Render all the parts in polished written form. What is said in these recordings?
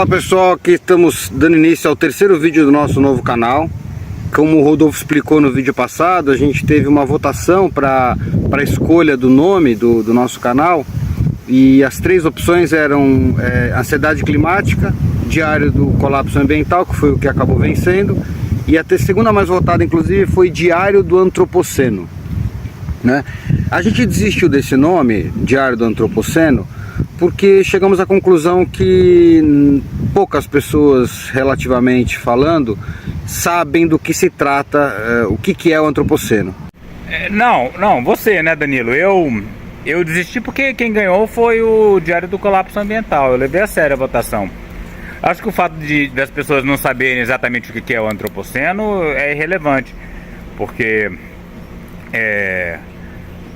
Olá pessoal, aqui estamos dando início ao terceiro vídeo do nosso novo canal. Como o Rodolfo explicou no vídeo passado, a gente teve uma votação para a escolha do nome do nosso canal. E as três opções eram ansiedade climática, diário do colapso ambiental, que foi o que acabou vencendo. E a segunda mais votada, inclusive, foi diário do antropoceno, né? A gente desistiu desse nome, diário do antropoceno, porque chegamos à conclusão que poucas pessoas, relativamente falando, sabem do que se trata, o que é o antropoceno. Não, você, né, Danilo? Eu desisti porque quem ganhou foi o Diário do Colapso Ambiental. Eu levei a sério a votação. Acho que o fato das pessoas não saberem exatamente o que é o antropoceno é irrelevante, porque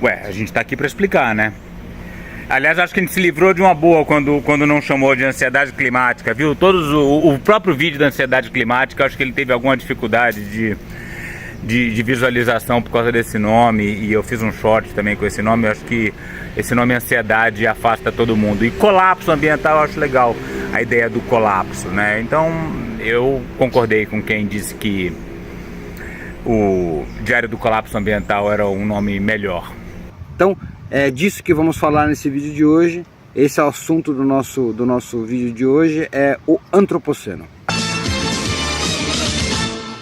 a gente está aqui para explicar, né? Aliás, acho que a gente se livrou de uma boa quando não chamou de ansiedade climática, viu? O próprio vídeo da ansiedade climática, acho que ele teve alguma dificuldade de visualização por causa desse nome, e eu fiz um short também com esse nome. Eu acho que esse nome ansiedade afasta todo mundo. E colapso ambiental eu acho legal, a ideia do colapso, né? Então eu concordei com quem disse que o Diário do Colapso Ambiental era um nome melhor. Então, é disso que vamos falar nesse vídeo de hoje. Esse é o assunto do nosso vídeo de hoje, é o antropoceno.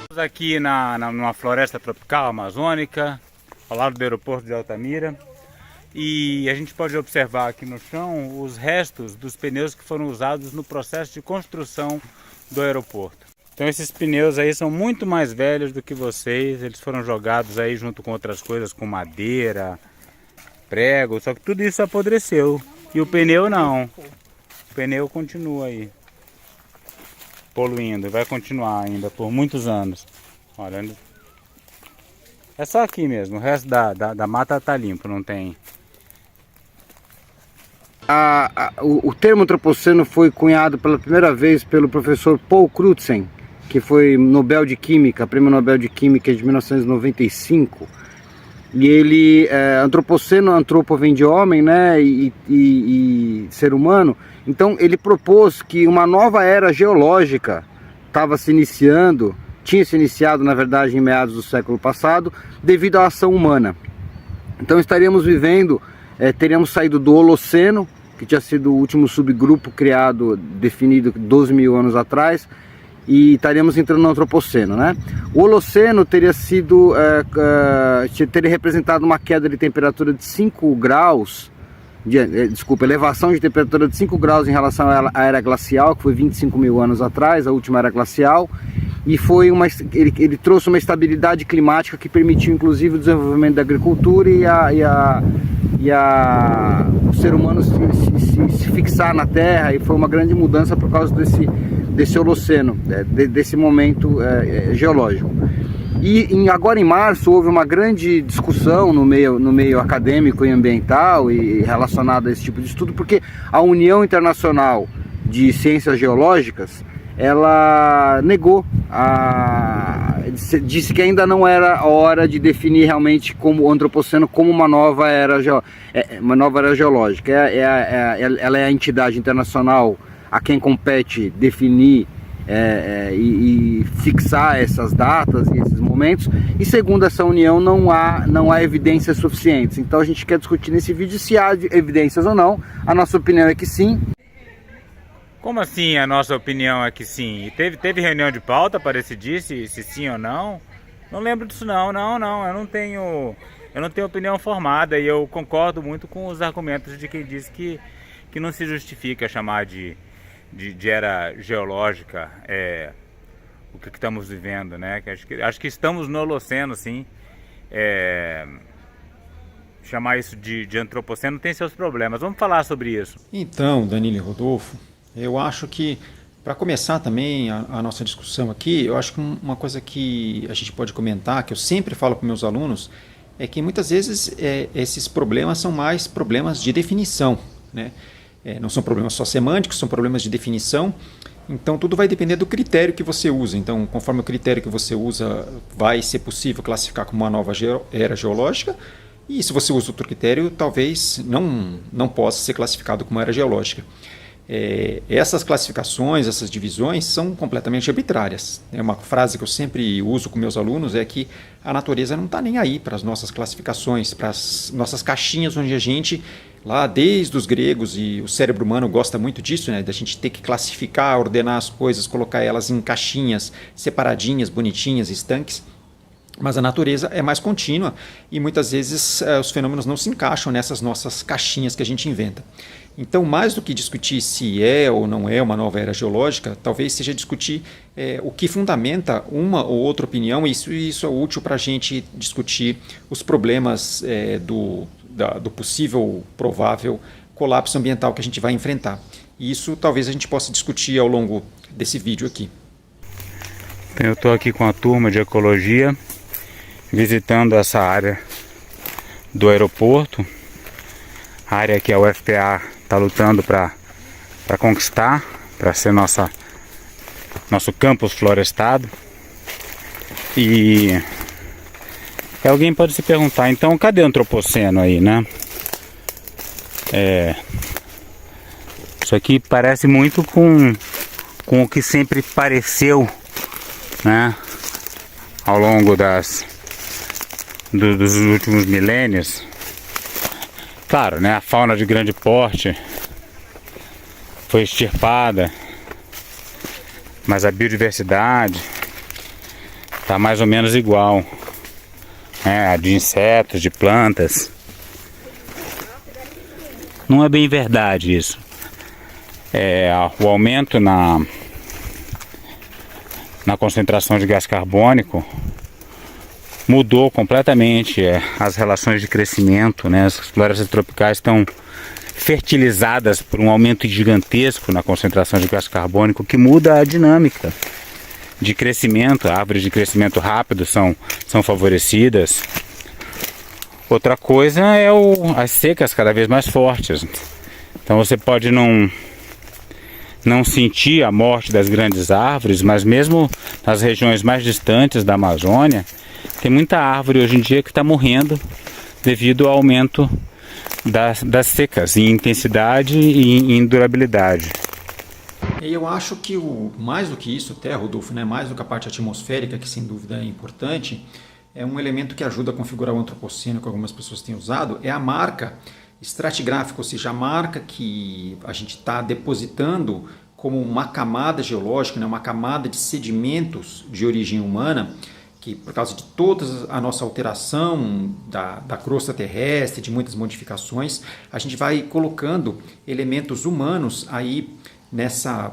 Estamos aqui numa floresta tropical amazônica, ao lado do aeroporto de Altamira, e a gente pode observar aqui no chão os restos dos pneus que foram usados no processo de construção do aeroporto. Então esses pneus aí são muito mais velhos do que vocês, eles foram jogados aí junto com outras coisas, com madeira, prego, só que tudo isso apodreceu. E o pneu não. O pneu continua aí, poluindo, e vai continuar ainda por muitos anos. Olha, é só aqui mesmo, o resto da mata tá limpo, não tem. O termo antropoceno foi cunhado pela primeira vez pelo professor Paul Crutzen, que foi Nobel de Química, Prêmio Nobel de Química de 1995. E ele, antropoceno, antropo vem de homem, né, e ser humano. Então ele propôs que uma nova era geológica tinha se iniciado na verdade em meados do século passado, devido à ação humana. Então estaríamos vivendo, teríamos saído do Holoceno, que tinha sido o último subgrupo definido 12 mil anos atrás, e estaríamos entrando no antropoceno, né? O Holoceno teria representado uma queda de temperatura de 5 graus, elevação de temperatura de 5 graus em relação à era glacial, que foi 25 mil anos atrás, a última era glacial, e ele trouxe uma estabilidade climática que permitiu inclusive o desenvolvimento da agricultura e o ser humano se fixar na Terra, e foi uma grande mudança por causa desse Holoceno, desse momento geológico. E agora em março houve uma grande discussão no meio acadêmico e ambiental e relacionada a esse tipo de estudo, porque a União Internacional de Ciências Geológicas, ela negou, disse que ainda não era a hora de definir realmente como o antropoceno como uma nova era geológica. Ela é a entidade internacional a quem compete definir e fixar essas datas e esses momentos, e segundo essa união não há evidências suficientes. Então a gente quer discutir nesse vídeo se há evidências ou não. A nossa opinião é que sim. Como assim a nossa opinião é que sim? Teve reunião de pauta para decidir se sim ou não? Não lembro disso não, eu não tenho opinião formada, e eu concordo muito com os argumentos de quem diz que não se justifica chamar de era geológica o que estamos vivendo, né? Acho que estamos no Holoceno, sim. Chamar isso de antropoceno tem seus problemas. Vamos falar sobre isso. Então, Danilo e Rodolfo, eu acho que, para começar também a nossa discussão aqui, eu acho que uma coisa que a gente pode comentar, que eu sempre falo para meus alunos, é que muitas vezes esses problemas são mais problemas de definição, né? Não são problemas só semânticos, são problemas de definição. Então tudo vai depender do critério que você usa. Então, conforme o critério que você usa, vai ser possível classificar como uma nova era geológica, e se você usa outro critério, talvez não possa ser classificado como era geológica. Essas classificações, essas divisões são completamente arbitrárias. Uma frase que eu sempre uso com meus alunos é que a natureza não está nem aí para as nossas classificações, para as nossas caixinhas onde a gente, lá desde os gregos, e o cérebro humano gosta muito disso, né, da gente ter que classificar, ordenar as coisas, colocar elas em caixinhas separadinhas, bonitinhas, estanques. Mas a natureza é mais contínua e muitas vezes os fenômenos não se encaixam nessas nossas caixinhas que a gente inventa. Então, mais do que discutir se é ou não é uma nova era geológica, talvez seja discutir o que fundamenta uma ou outra opinião, e isso é útil para a gente discutir os problemas do possível, provável colapso ambiental que a gente vai enfrentar. E isso talvez a gente possa discutir ao longo desse vídeo aqui. Eu estou aqui com a turma de ecologia, visitando essa área do aeroporto, a área que a UFPA está lutando para conquistar, para ser nosso campus florestado. E alguém pode se perguntar, então cadê o antropoceno aí, né? Isso aqui parece muito com o que sempre pareceu, né, ao longo dos últimos milênios. Claro, né, a fauna de grande porte foi extirpada, mas a biodiversidade está mais ou menos igual, né, a de insetos, de plantas. Não é bem verdade isso. O aumento na concentração de gás carbônico mudou completamente as relações de crescimento, né? As florestas tropicais estão fertilizadas por um aumento gigantesco na concentração de gás carbônico, que muda a dinâmica de crescimento. Árvores de crescimento rápido são favorecidas. Outra coisa é as secas cada vez mais fortes. Então você pode não sentir a morte das grandes árvores, mas mesmo nas regiões mais distantes da Amazônia, tem muita árvore hoje em dia que está morrendo devido ao aumento das secas em intensidade e em durabilidade. E eu acho que mais do que isso, até, Rodolfo, né, mais do que a parte atmosférica, que sem dúvida é importante, é um elemento que ajuda a configurar o antropoceno, que algumas pessoas têm usado, é a marca estratigráfica, ou seja, a marca que a gente está depositando como uma camada geológica, né, uma camada de sedimentos de origem humana, que por causa de toda a nossa alteração da crosta terrestre, de muitas modificações, a gente vai colocando elementos humanos aí nessa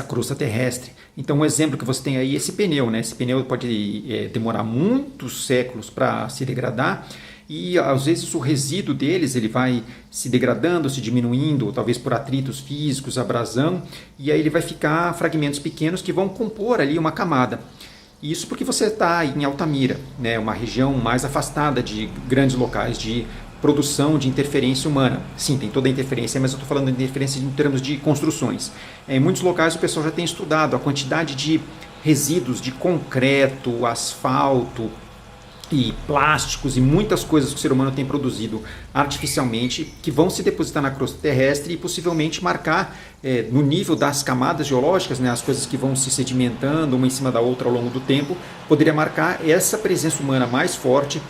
crosta terrestre. Então, um exemplo que você tem aí é esse pneu, né? Esse pneu pode demorar muitos séculos para se degradar, e às vezes o resíduo deles ele vai se degradando, se diminuindo, ou talvez por atritos físicos, abrasão, e aí ele vai ficar fragmentos pequenos que vão compor ali uma camada. Isso porque você está em Altamira, né, uma região mais afastada de grandes locais de produção de interferência humana. Sim, tem toda a interferência, mas eu estou falando de interferência em termos de construções. Em muitos locais o pessoal já tem estudado a quantidade de resíduos de concreto, asfalto e plásticos e muitas coisas que o ser humano tem produzido artificialmente, que vão se depositar na crosta terrestre e possivelmente marcar no nível das camadas geológicas, né, as coisas que vão se sedimentando uma em cima da outra ao longo do tempo, poderia marcar essa presença humana mais forte,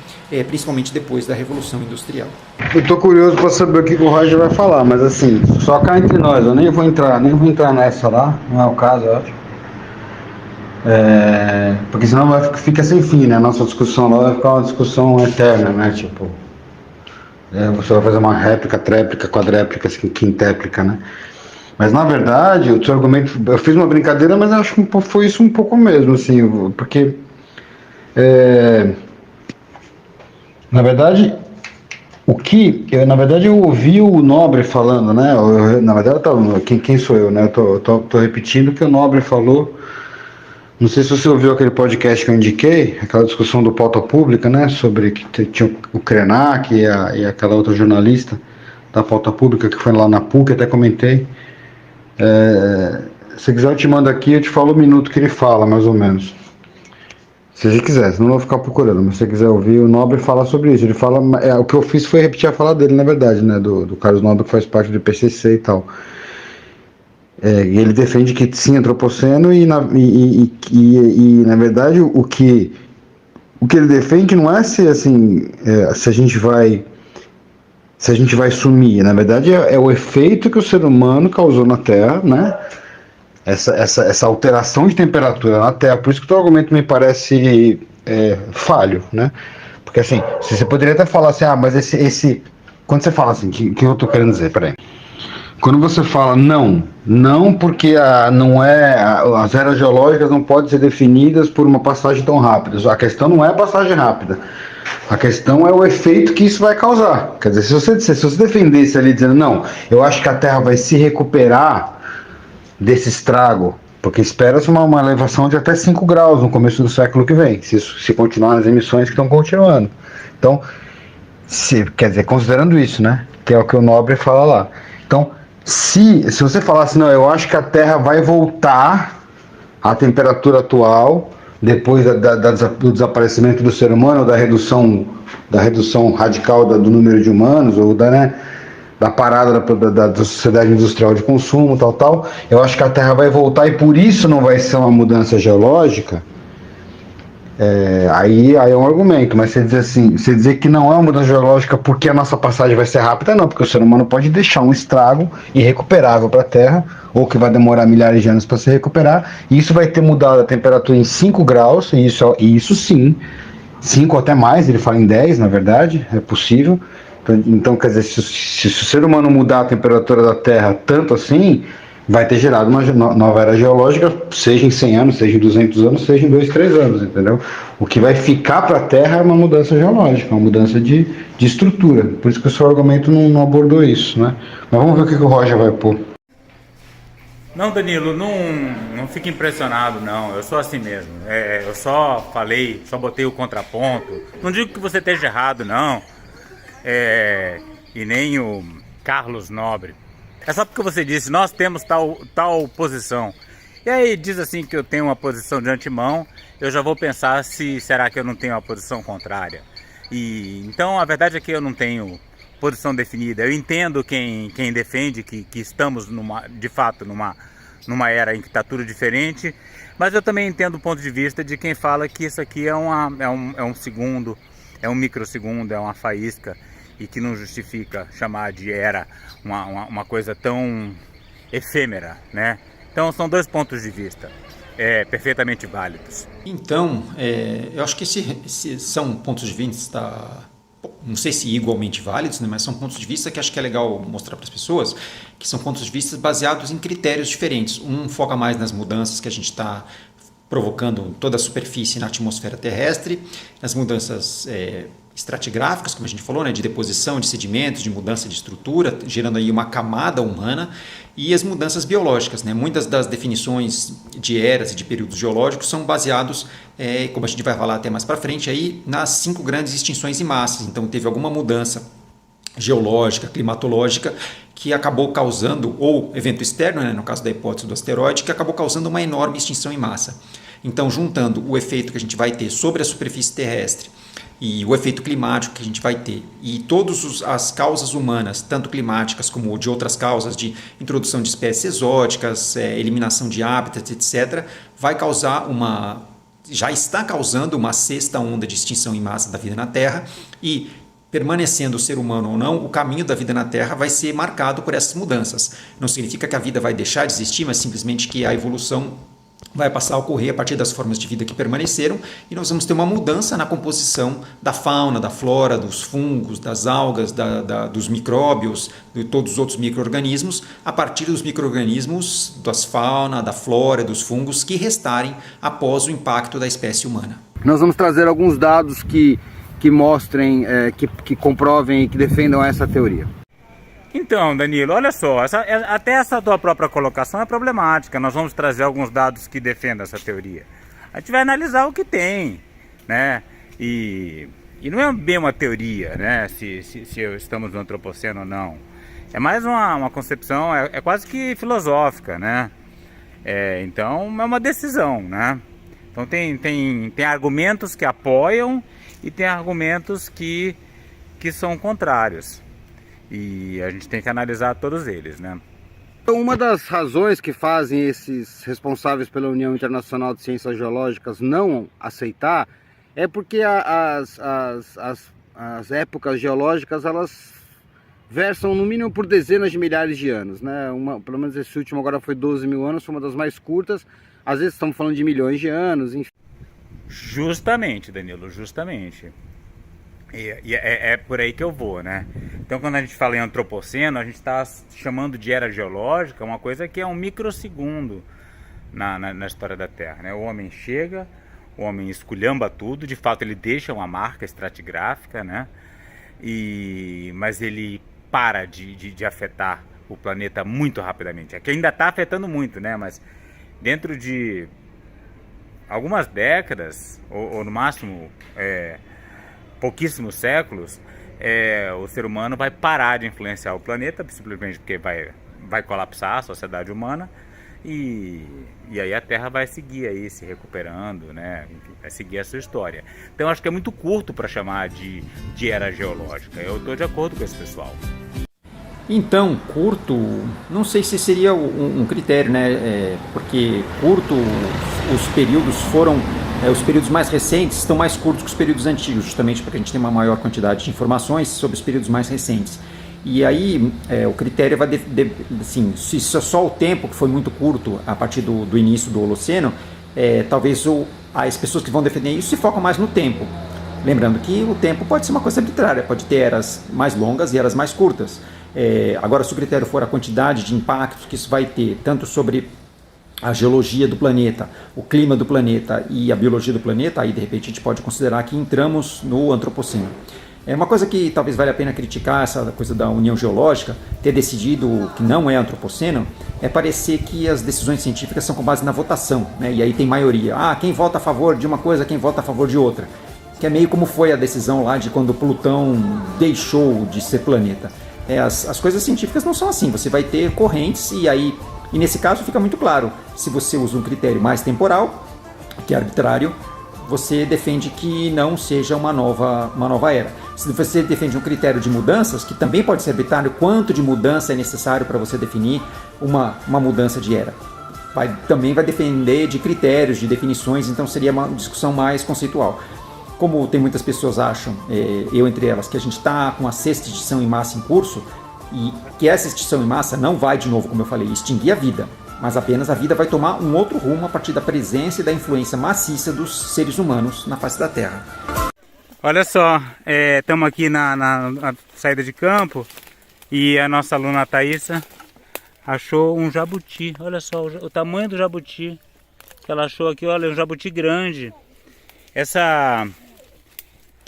principalmente depois da Revolução Industrial. Eu estou curioso para saber o que o Roger vai falar, mas assim, só cá entre nós, eu nem vou entrar nessa lá, não é o caso, eu acho. Porque senão fica sem fim, né? A nossa discussão lá vai ficar uma discussão eterna, né? Tipo, você vai fazer uma réplica, tréplica, quadréplica, quintéplica, né? Mas na verdade, o seu argumento, eu fiz uma brincadeira, mas eu acho que foi isso um pouco mesmo, assim, porque na verdade, eu ouvi o Nobre falando, né? Na verdade, quem sou eu, né? Eu tô repetindo o que o Nobre falou. Não sei se você ouviu aquele podcast que eu indiquei, aquela discussão do Pauta Pública, né, sobre que tinha o Krenak e aquela outra jornalista da Pauta Pública que foi lá na PUC, até comentei. Se quiser eu te mando aqui, eu te falo o minuto que ele fala, mais ou menos. Se você quiser, senão eu vou ficar procurando, mas se você quiser ouvir, o Nobre fala sobre isso. Ele fala, o que eu fiz foi repetir a fala dele, na verdade, né, do Carlos Nobre, que faz parte do IPCC e tal. Ele defende que sim, antropoceno, na verdade o que ele defende não é se assim, se a gente vai sumir. Na verdade é o efeito que o ser humano causou na Terra, né? Essa alteração de temperatura na Terra. Por isso que o teu argumento me parece falho, né? Porque assim, você poderia até falar assim, mas quando você fala assim, que eu tô querendo dizer, peraí. Quando você fala não porque as eras geológicas não podem ser definidas por uma passagem tão rápida. A questão não é a passagem rápida. A questão é o efeito que isso vai causar. Quer dizer, se você defendesse ali dizendo, não, eu acho que a Terra vai se recuperar desse estrago, porque espera-se uma elevação de até 5 graus no começo do século que vem, se continuar as emissões que estão continuando. Então, quer dizer, considerando isso, né, que é o que o Nobre fala lá. Então, se você falasse, não, eu acho que a Terra vai voltar à temperatura atual, depois do desaparecimento do ser humano, da redução radical do número de humanos, ou da parada da sociedade industrial de consumo, tal, eu acho que a Terra vai voltar e por isso não vai ser uma mudança geológica. Aí é um argumento, mas você dizer que não é uma mudança geológica porque a nossa passagem vai ser rápida, não, porque o ser humano pode deixar um estrago irrecuperável para a Terra, ou que vai demorar milhares de anos para se recuperar, e isso vai ter mudado a temperatura em 5 graus, e isso sim, 5 ou até mais, ele fala em 10, na verdade, é possível. Então, quer dizer, se o ser humano mudar a temperatura da Terra tanto assim, vai ter gerado uma nova era geológica, seja em 100 anos, seja em 200 anos, seja em 2, 3 anos, entendeu? O que vai ficar para a Terra é uma mudança geológica, uma mudança de estrutura. Por isso que o seu argumento não abordou isso, né? Mas vamos ver o que o Roger vai pôr. Não, Danilo, não fique impressionado, não. Eu sou assim mesmo. Eu só falei, só botei o contraponto. Não digo que você esteja errado, não. E nem o Carlos Nobre. É só porque você disse, nós temos tal posição. E aí diz assim que eu tenho uma posição de antemão, eu já vou pensar será que eu não tenho uma posição contrária. Então a verdade é que eu não tenho posição definida. Eu entendo quem defende que estamos de fato numa era em que está tudo diferente, mas eu também entendo o ponto de vista de quem fala que isso aqui é um segundo, é um microsegundo, é uma faísca, e que não justifica chamar de era uma coisa tão efêmera, né? Então são dois pontos de vista perfeitamente válidos. Então, eu acho que são pontos de vista, não sei se igualmente válidos, né, mas são pontos de vista que acho que é legal mostrar para as pessoas, que são pontos de vista baseados em critérios diferentes. Um foca mais nas mudanças que a gente está provocando toda a superfície na atmosfera terrestre, nas mudanças estratigráficas, como a gente falou, né, de deposição de sedimentos, de mudança de estrutura, gerando aí uma camada humana, e as mudanças biológicas, né? Muitas das definições de eras e de períodos geológicos são baseados, como a gente vai falar até mais para frente, aí, nas 5 grandes extinções em massas. Então teve alguma mudança geológica, climatológica, que acabou causando, ou evento externo, né, no caso da hipótese do asteroide, que acabou causando uma enorme extinção em massa. Então, juntando o efeito que a gente vai ter sobre a superfície terrestre e o efeito climático que a gente vai ter, e todas as causas humanas, tanto climáticas como de outras causas, de introdução de espécies exóticas, eliminação de hábitats, etc., já está causando uma 6ª onda de extinção em massa da vida na Terra, e permanecendo o ser humano ou não, o caminho da vida na Terra vai ser marcado por essas mudanças. Não significa que a vida vai deixar de existir, mas simplesmente que a evolução vai passar a ocorrer a partir das formas de vida que permaneceram, e nós vamos ter uma mudança na composição da fauna, da flora, dos fungos, das algas, dos micróbios, de todos os outros micro-organismos, a partir dos micro-organismos, das fauna, da flora, dos fungos que restarem após o impacto da espécie humana. Nós vamos trazer alguns dados que mostrem, que comprovem e que defendam essa teoria. Então, Danilo, olha só, até essa tua própria colocação é problemática. Nós vamos trazer alguns dados que defendam essa teoria. A gente vai analisar o que tem, né? E não é bem uma teoria, né? Se estamos no antropoceno ou não. É mais uma concepção, é quase que filosófica, né? Então é uma decisão, né? Então tem argumentos que apoiam e tem argumentos que são contrários. E a gente tem que analisar todos eles, né? Uma das razões que fazem esses responsáveis pela União Internacional de Ciências Geológicas não aceitar é porque as épocas geológicas, elas versam no mínimo por dezenas de milhares de anos, né? Pelo menos esse último agora foi 12 mil anos, foi uma das mais curtas. Às vezes estamos falando de milhões de anos, enfim. Justamente, Danilo, justamente. E é por aí que eu vou, né? Então, quando a gente fala em antropoceno, a gente está chamando de era geológica uma coisa que é um microsegundo na história da Terra, né? O homem chega, o homem esculhamba tudo, de fato ele deixa uma marca estratigráfica, né? Mas ele para de afetar o planeta muito rapidamente. É que ainda está afetando muito, né? Mas dentro de algumas décadas, ou no máximo pouquíssimos séculos, o ser humano vai parar de influenciar o planeta, simplesmente porque vai colapsar a sociedade humana, e aí a Terra vai seguir aí se recuperando, né? Enfim, vai seguir a sua história. Então acho que é muito curto para chamar de era geológica. Eu estou de acordo com esse pessoal. Então, curto, não sei se seria um critério, né? Porque curto, os períodos foram, os períodos mais recentes estão mais curtos que os períodos antigos, justamente porque a gente tem uma maior quantidade de informações sobre os períodos mais recentes. E aí o critério vai, assim, se só o tempo que foi muito curto a partir do início do Holoceno, talvez as pessoas que vão defender isso se focam mais no tempo. Lembrando que o tempo pode ser uma coisa arbitrária, pode ter eras mais longas e eras mais curtas. Agora, se o critério for a quantidade de impactos que isso vai ter, tanto sobre a geologia do planeta, o clima do planeta e a biologia do planeta, aí de repente a gente pode considerar que entramos no antropoceno. Uma coisa que talvez valha a pena criticar, essa coisa da União Geológica, ter decidido que não é antropoceno, é parecer que as decisões científicas são com base na votação, né? E aí tem maioria. Quem vota a favor de uma coisa, quem vota a favor de outra. Que é meio como foi a decisão lá de quando Plutão deixou de ser planeta. As coisas científicas não são assim, você vai ter correntes e nesse caso fica muito claro, se você usa um critério mais temporal, que é arbitrário, você defende que não seja uma nova era. Se você defende um critério de mudanças, que também pode ser arbitrário, quanto de mudança é necessário para você definir uma mudança de era? Também vai depender de critérios, de definições, então seria uma discussão mais conceitual. Como tem muitas pessoas acham, eu entre elas, que a gente está com a 6ª extinção em massa em curso, e que essa extinção em massa não vai, de novo, como eu falei, extinguir a vida, mas apenas a vida vai tomar um outro rumo a partir da presença e da influência maciça dos seres humanos na face da Terra. Olha só, estamos aqui na saída de campo e a nossa aluna Thaísa achou um jabuti. Olha só o tamanho do jabuti que ela achou aqui. Olha, um jabuti grande.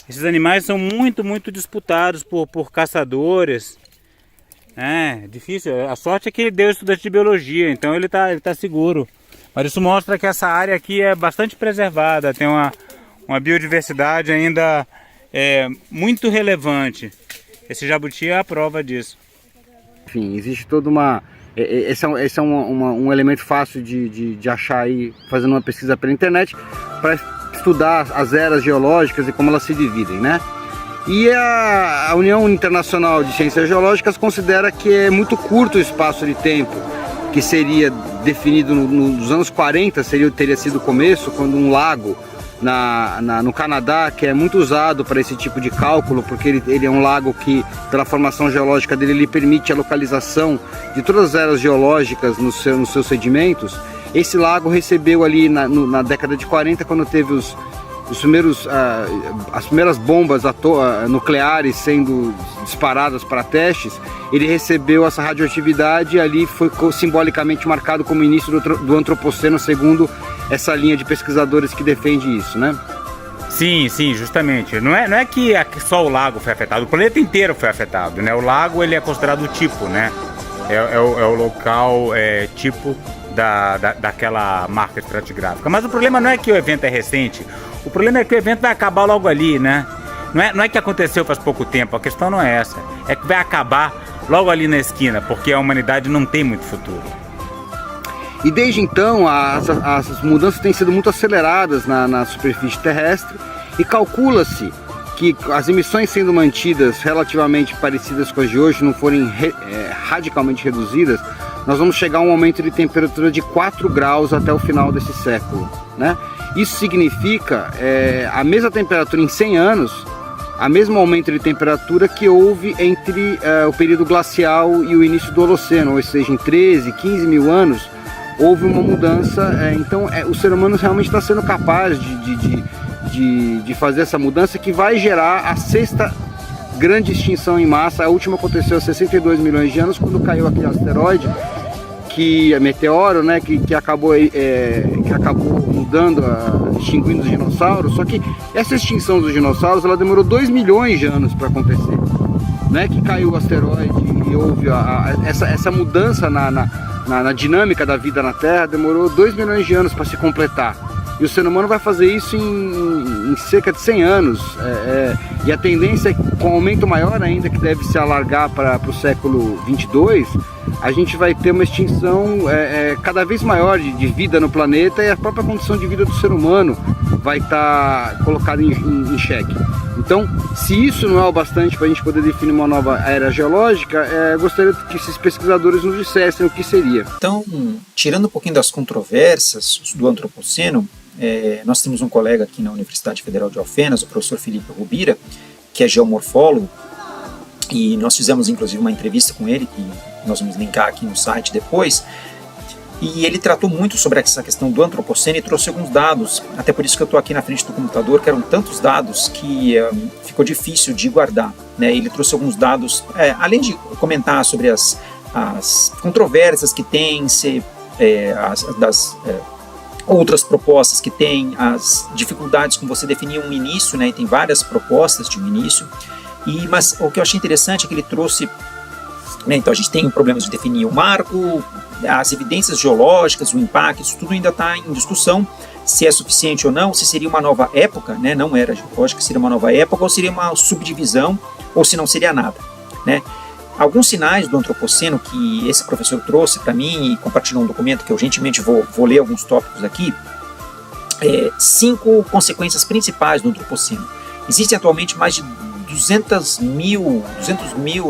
Esses animais são muito, muito disputados por caçadores. Difícil. A sorte é que ele deu estudante de biologia, então ele tá seguro. Mas isso mostra que essa área aqui é bastante preservada, tem uma biodiversidade ainda muito relevante. Esse jabuti é a prova disso. Enfim, existe toda uma... Esse é um elemento fácil de achar aí, fazendo uma pesquisa pela internet, para estudar as eras geológicas e como elas se dividem, né? E a União Internacional de Ciências Geológicas considera que é muito curto o espaço de tempo que seria definido nos anos 40, teria sido o começo, quando um lago no Canadá, que é muito usado para esse tipo de cálculo, porque ele é um lago que, pela formação geológica dele, ele permite a localização de todas as eras geológicas nos seus sedimentos. Esse lago recebeu ali na década de 40, quando teve as primeiras bombas nucleares sendo disparadas para testes, ele recebeu essa radioatividade e ali foi simbolicamente marcado como início do antropoceno, segundo essa linha de pesquisadores que defende isso, né? Sim, justamente. Não é que só o lago foi afetado, o planeta inteiro foi afetado, né? O lago, ele é considerado o tipo, né? É o local tipo daquela marca estratigráfica. Mas o problema não é que o evento é recente, o problema é que o evento vai acabar logo ali, né? Não é que aconteceu faz pouco tempo, a questão não é essa. É que vai acabar logo ali na esquina, porque a humanidade não tem muito futuro. E desde então, as mudanças têm sido muito aceleradas na superfície terrestre, e calcula-se que as emissões sendo mantidas relativamente parecidas com as de hoje, não forem radicalmente reduzidas, nós vamos chegar a um aumento de temperatura de 4 graus até o final desse século, né? Isso significa a mesma temperatura em 100 anos, a mesmo aumento de temperatura que houve entre o período glacial e o início do Holoceno, ou seja, em 13, 15 mil anos, houve uma mudança. Então o ser humano realmente está sendo capaz de fazer essa mudança que vai gerar a sexta grande extinção em massa. A última aconteceu há 62 milhões de anos, quando caiu aquele asteroide, que é meteoro, né, que acabou mudando, extinguindo os dinossauros. Só que essa extinção dos dinossauros, ela demorou 2 milhões de anos para acontecer, né, que caiu o asteroide e houve essa mudança na dinâmica da vida na Terra. Demorou 2 milhões de anos para se completar. E o ser humano vai fazer isso em cerca de 100 anos. E a tendência é que, com um aumento maior ainda, que deve se alargar para o século 22, a gente vai ter uma extinção cada vez maior de vida no planeta, e a própria condição de vida do ser humano vai estar colocada em xeque. Então, se isso não é o bastante para a gente poder definir uma nova era geológica, gostaria que esses pesquisadores nos dissessem o que seria. Então, tirando um pouquinho das controvérsias do antropoceno, nós temos um colega aqui na Universidade Federal de Alfenas, o professor Felipe Rubira, que é geomorfólogo, e nós fizemos inclusive uma entrevista com ele, que nós vamos linkar aqui no site depois, e ele tratou muito sobre essa questão do antropoceno e trouxe alguns dados, até por isso que eu estou aqui na frente do computador, que eram tantos dados que ficou difícil de guardar, né? Ele trouxe alguns dados, além de comentar sobre as controvérsias que tem, outras propostas que tem, as dificuldades com você definir um início, né? E tem várias propostas de um início, mas o que eu achei interessante é que ele trouxe, né? Então a gente tem problemas de definir o marco, as evidências geológicas, o impacto, isso tudo ainda está em discussão, se é suficiente ou não, se seria uma nova época, né? Não era geológica, seria uma nova época, ou seria uma subdivisão, ou se não seria nada, né? Alguns sinais do antropoceno que esse professor trouxe para mim e compartilhou um documento que eu gentilmente vou ler alguns tópicos aqui. 5 consequências principais do antropoceno. Existem atualmente mais de 200 mil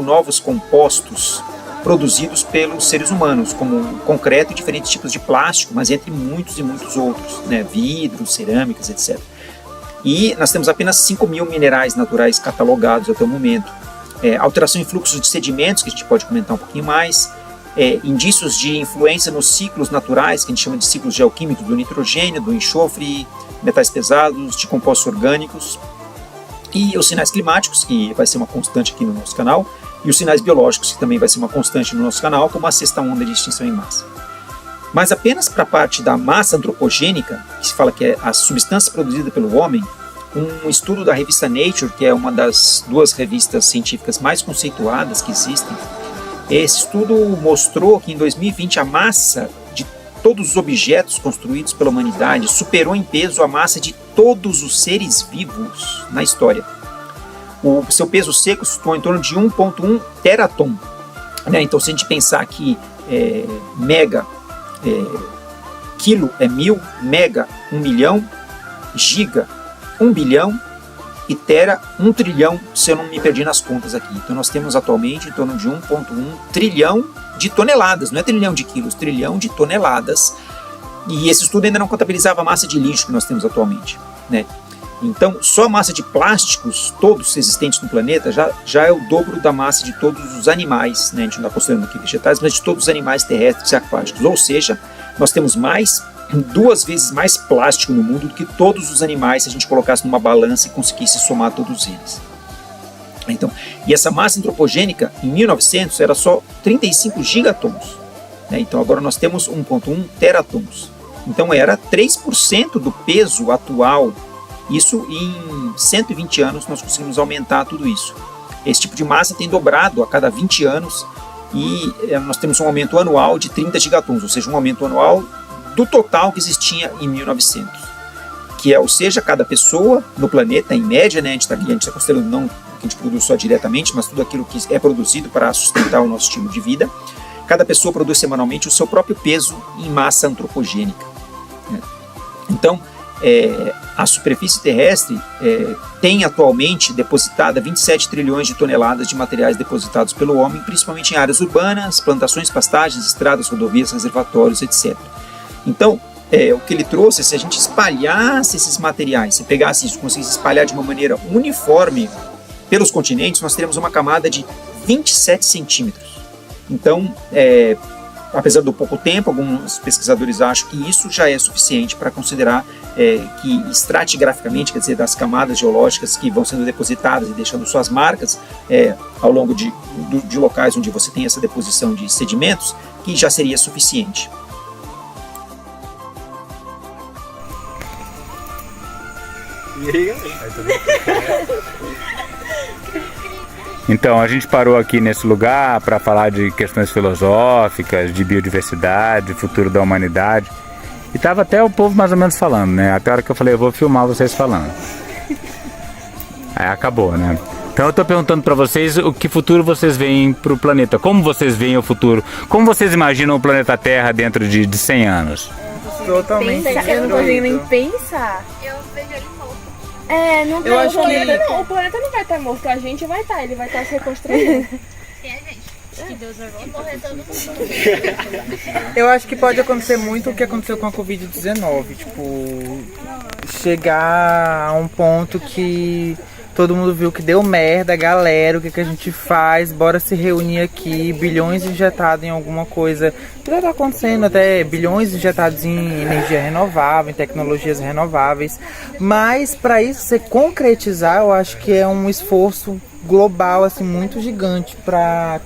novos compostos produzidos pelos seres humanos, como concreto e diferentes tipos de plástico, mas entre muitos e muitos outros, né? Vidros, cerâmicas, etc. E nós temos apenas 5 mil minerais naturais catalogados até o momento. Alteração em fluxos de sedimentos, que a gente pode comentar um pouquinho mais, indícios de influência nos ciclos naturais, que a gente chama de ciclos geoquímicos do nitrogênio, do enxofre, metais pesados, de compostos orgânicos, e os sinais climáticos, que vai ser uma constante aqui no nosso canal, e os sinais biológicos, que também vai ser uma constante no nosso canal, como a sexta onda de extinção em massa. Mas apenas para a parte da massa antropogênica, que se fala que é a substância produzida pelo homem, um estudo da revista Nature, que é uma das 2 revistas científicas mais conceituadas que existem, esse estudo mostrou que em 2020 a massa de todos os objetos construídos pela humanidade superou em peso a massa de todos os seres vivos na história. O seu peso seco ficou em torno de 1,1 teraton, né? Então, se a gente pensar que quilo é 1000, mega 1 milhão, giga 1 bilhão e tera 1 trilhão, se eu não me perdi nas contas aqui. Então nós temos atualmente em torno de 1,1 trilhão de toneladas, não é trilhão de quilos, trilhão de toneladas. E esse estudo ainda não contabilizava a massa de lixo que nós temos atualmente, né? Então só a massa de plásticos, todos existentes no planeta, já é o dobro da massa de todos os animais, né? A gente não está considerando aqui vegetais, mas de todos os animais terrestres e aquáticos. Ou seja, nós temos 2 vezes mais plástico no mundo do que todos os animais, se a gente colocasse numa balança e conseguisse somar todos eles. Então, e essa massa antropogênica, em 1900, era só 35 gigatons, né? Então agora nós temos 1,1 teratons. Então era 3% do peso atual. Isso em 120 anos nós conseguimos aumentar tudo isso. Esse tipo de massa tem dobrado a cada 20 anos e nós temos um aumento anual de 30 gigatons, ou seja, um aumento anual do total que existia em 1900, ou seja, cada pessoa no planeta, em média, né, a gente está considerando não o que a gente produz só diretamente, mas tudo aquilo que é produzido para sustentar o nosso estilo de vida, cada pessoa produz semanalmente o seu próprio peso em massa antropogênica, né? Então, a superfície terrestre tem atualmente depositada 27 trilhões de toneladas de materiais depositados pelo homem, principalmente em áreas urbanas, plantações, pastagens, estradas, rodovias, reservatórios, etc. Então, o que ele trouxe, se a gente espalhasse esses materiais, se pegasse isso, conseguisse espalhar de uma maneira uniforme pelos continentes, nós teríamos uma camada de 27 centímetros. Então, apesar do pouco tempo, alguns pesquisadores acham que isso já é suficiente para considerar que estratigraficamente, quer dizer, das camadas geológicas que vão sendo depositadas e deixando suas marcas ao longo de locais onde você tem essa deposição de sedimentos, que já seria suficiente. Então, a gente parou aqui nesse lugar para falar de questões filosóficas, de biodiversidade, futuro da humanidade. E tava até o povo mais ou menos falando, né? Até a hora que eu falei, eu vou filmar vocês falando. Aí acabou, né? Então eu tô perguntando para vocês o que futuro vocês veem pro planeta. Como vocês veem o futuro? Como vocês imaginam o planeta Terra dentro de 100 anos? Totalmente. Eu não consigo nem pensar. Eu vejo ele morto. Não Eu acho tem. o planeta não vai estar morto, a gente vai estar, ele vai estar se reconstruindo. Tem a gente. Que Deus vai voltar. E morrer todo mundo. Eu acho que pode acontecer muito o que aconteceu com a Covid-19, tipo, chegar a um ponto que todo mundo viu que deu merda, galera, o que a gente faz, bora se reunir aqui, bilhões injetados em alguma coisa, que já tá acontecendo até, bilhões injetados em energia renovável, em tecnologias renováveis, mas para isso se concretizar, eu acho que é um esforço global, assim, muito gigante,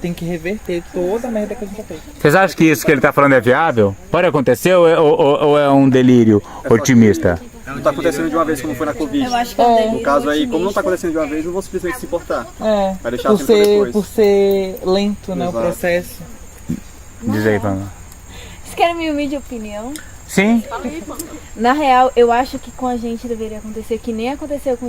tem que reverter toda a merda que a gente já fez. Vocês acham que isso que ele tá falando é viável? Pode acontecer ou é um delírio otimista? Não está acontecendo de uma vez como foi na Covid. Eu acho que é um delírio No caso aí, como não está otimista. acontecem de uma vez, não vou simplesmente se importar. Vai deixar por tempo depois. por ser lento, né, o Exato. processo. Diz aí, Pamela. Vocês querem me humilhar de opinião? Sim? Na real, eu acho que com a gente deveria acontecer que nem aconteceu com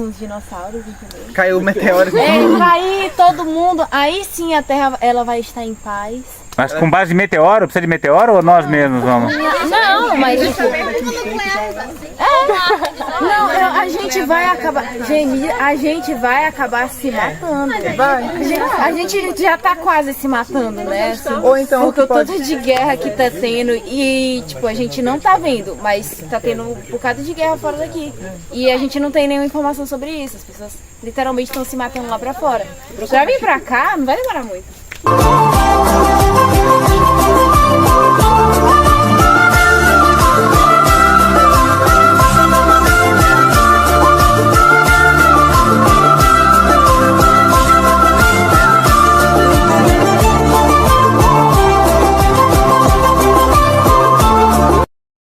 os dinossauros, entendeu? Caiu o meteoro. Cair todo mundo, aí sim a Terra ela vai estar em paz. Mas com base em meteoro? Precisa de meteoro ou nós mesmos vamos? Não, mas tipo, não, a gente vai acabar se matando. A gente já tá quase se matando, né? Assim, Ou então, porque o o que pode- tanto de guerra que tá tendo e, tipo, a gente não tá vendo, mas tá tendo um bocado de guerra fora daqui. E a gente não tem nenhuma informação sobre isso. As pessoas literalmente estão se matando lá pra fora. Pra vir pra cá, não vai demorar muito.